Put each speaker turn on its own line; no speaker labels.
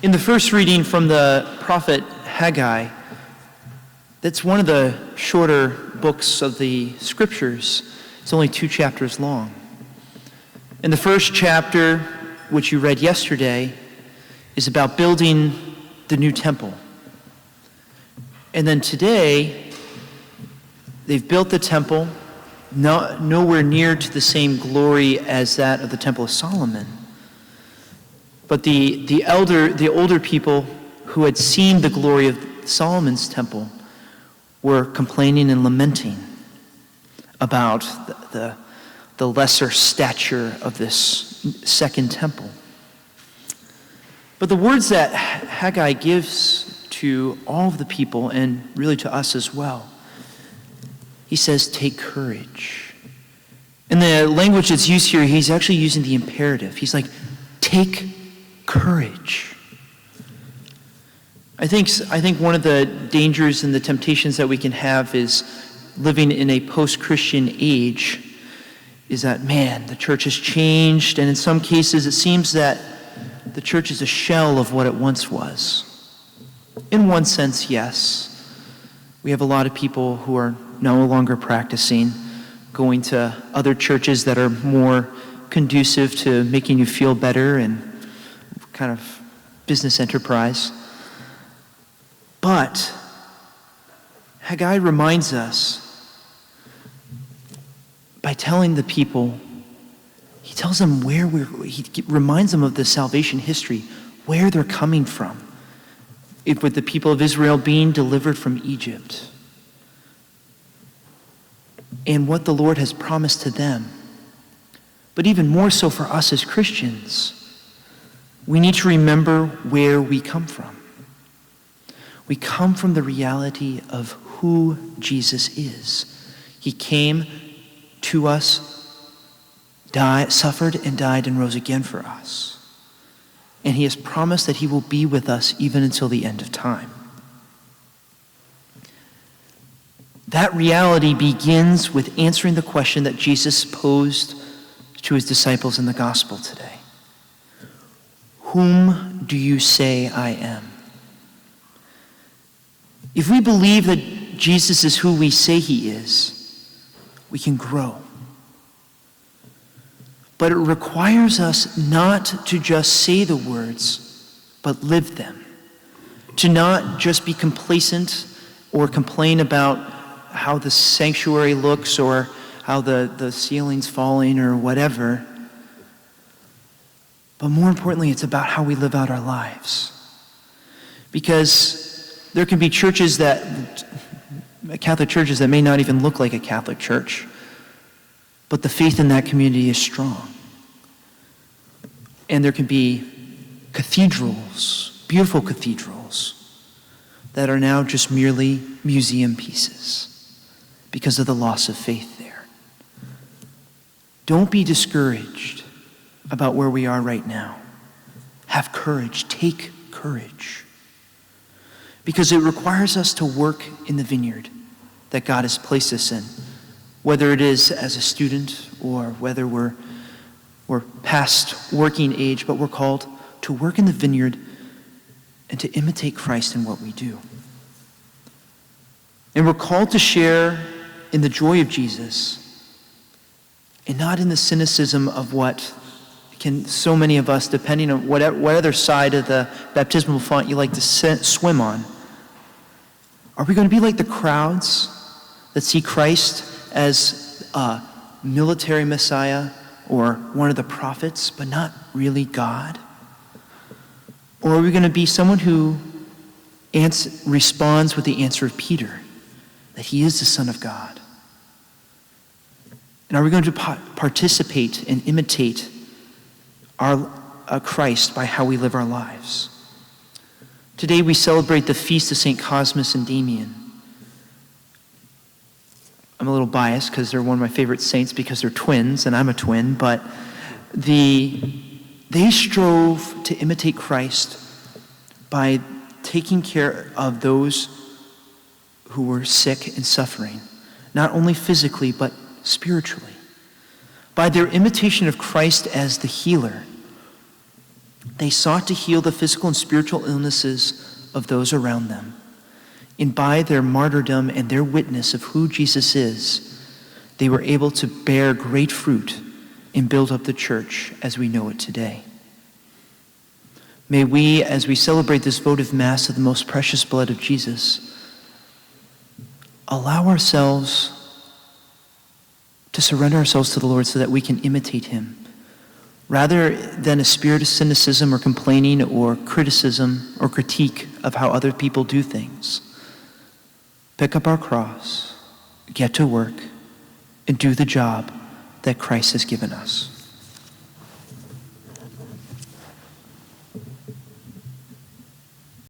In the first reading from the prophet Haggai, that's one of the shorter books of the scriptures. It's only 2 chapters long. In the first chapter, which you read yesterday, is about building the new temple. And then today, they've built the temple, nowhere near to the same glory as that of the Temple of Solomon. But the older people who had seen the glory of Solomon's temple were complaining and lamenting about the lesser stature of this second temple. But the words that Haggai gives to all of the people, and really to us as well, he says, take courage. In the language that's used here, he's actually using the imperative. He's like, take courage. I think one of the dangers and the temptations that we can have is living in a post-Christian age is that, man, the church has changed, and in some cases it seems that the church is a shell of what it once was. In one sense, yes. We have a lot of people who are no longer practicing, going to other churches that are more conducive to making you feel better and kind of business enterprise. But Haggai reminds us by telling the people, he tells them he reminds them of the salvation history, where they're coming from. With the people of Israel being delivered from Egypt, and what the Lord has promised to them. But even more so for us as Christians, we need to remember where we come from. We come from the reality of who Jesus is. He came to us, suffered and died and rose again for us. And he has promised that he will be with us even until the end of time. That reality begins with answering the question that Jesus posed to his disciples in the gospel today. Whom do you say I am? If we believe that Jesus is who we say he is, we can grow. But it requires us not to just say the words, but live them. To not just be complacent or complain about how the sanctuary looks or how the ceiling's falling or whatever. But more importantly, it's about how we live out our lives. Because there can be Catholic churches that may not even look like a Catholic church, but the faith in that community is strong. And there can be cathedrals, beautiful cathedrals, that are now just merely museum pieces because of the loss of faith there. Don't be discouraged about where we are right now. Have courage. Take courage. Because it requires us to work in the vineyard that God has placed us in, whether it is as a student or whether we're past working age, but we're called to work in the vineyard and to imitate Christ in what we do. And we're called to share in the joy of Jesus and not in the cynicism of what can so many of us, depending on what other side of the baptismal font you like to swim on. Are we going to be like the crowds that see Christ as a military Messiah or one of the prophets, but not really God? Or are we going to be someone who responds with the answer of Peter, that he is the Son of God? And are we going to participate and imitate our Christ by how we live our lives? Today we celebrate the feast of St. Cosmas and Damian. I'm a little biased because they're one of my favorite saints because they're twins, and I'm a twin, but they strove to imitate Christ by taking care of those who were sick and suffering, not only physically, but spiritually. By their imitation of Christ as the healer, They sought to heal the physical and spiritual illnesses of those around them. And by their martyrdom and their witness of who Jesus is, they were able to bear great fruit and build up the church as we know it today. May we, as we celebrate this votive Mass of the most precious blood of Jesus, allow ourselves to surrender ourselves to the Lord so that we can imitate him, rather than a spirit of cynicism or complaining or criticism or critique of how other people do things. Pick up our cross, get to work, and do the job that Christ has given us.